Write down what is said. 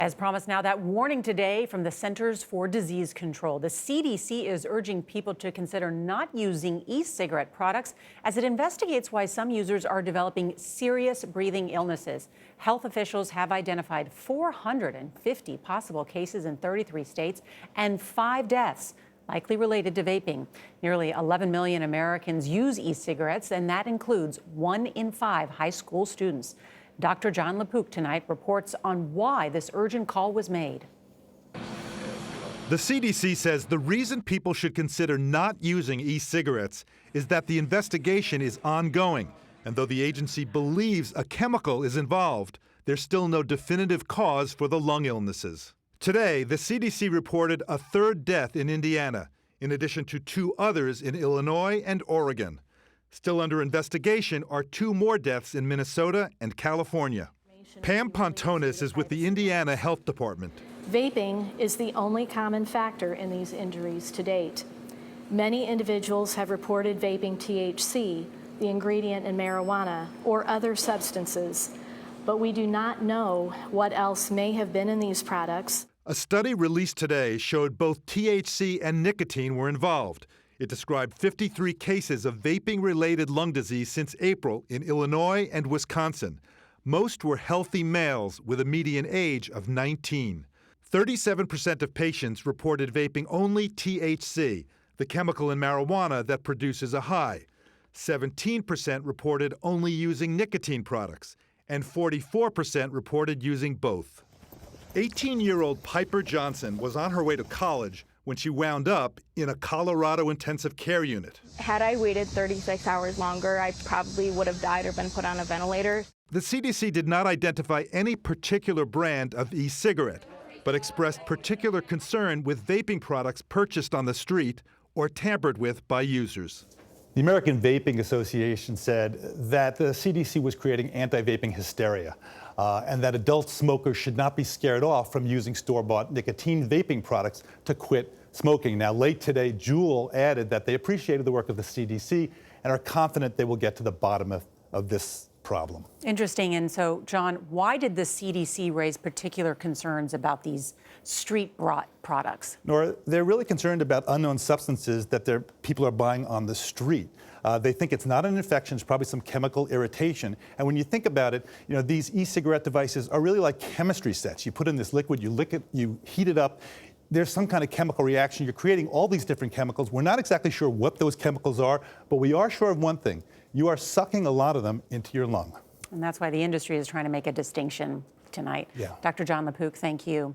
As promised now, that warning today from the Centers for Disease Control. The CDC is urging people to consider not using e-cigarette products as it investigates why some users are developing serious breathing illnesses. Health officials have identified 450 possible cases in 33 states and 5 deaths likely related to vaping. Nearly 11 million Americans use e-cigarettes, and that includes 1 in 5 high school students. Dr. Jon LaPook tonight reports on why this urgent call was made. The CDC says the reason people should consider not using e-cigarettes is that the investigation is ongoing. And though the agency believes a chemical is involved, there's still no definitive cause for the lung illnesses. Today, the CDC reported a 3rd death in Indiana, in addition to 2 others in Illinois and Oregon. Still under investigation are 2 more deaths in Minnesota and California. Pam Pontonis is with the Indiana Health Department. Vaping is the only common factor in these injuries to date. Many individuals have reported vaping THC, the ingredient in marijuana, or other substances, but we do not know what else may have been in these products. A study released today showed both THC and nicotine were involved. It described 53 cases of vaping-related lung disease since April in Illinois and Wisconsin. Most were healthy males with a median age of 19. 37% of patients reported vaping only THC, the chemical in marijuana that produces a high. 17% reported only using nicotine products, and 44% reported using both. 18-year-old Piper Johnson was on her way to college when she wound up in a Colorado intensive care unit. Had I waited 36 hours longer, I probably would have died or been put on a ventilator. The CDC did not identify any particular brand of e-cigarette, but expressed particular concern with vaping products purchased on the street or tampered with by users. The American Vaping Association said that the CDC was creating anti-vaping hysteria and that adult smokers should not be scared off from using store-bought nicotine vaping products to quit smoking. Now, late today, Juul added that they appreciated the work of the CDC and are confident they will get to the bottom of this problem. Interesting. And so, John, why did the CDC raise particular concerns about these street-bought products? Nora, they're really concerned about unknown substances that people are buying on the street. They think it's not an infection, it's probably some chemical irritation. And when you think about it, these e-cigarette devices are really like chemistry sets. You put in this liquid, you lick it, you heat it up. There's some kind of chemical reaction. You're creating all these different chemicals. We're not exactly sure what those chemicals are, but we are sure of one thing. You are sucking a lot of them into your lung. And that's why the industry is trying to make a distinction tonight. Yeah. Dr. Jon LaPook, thank you.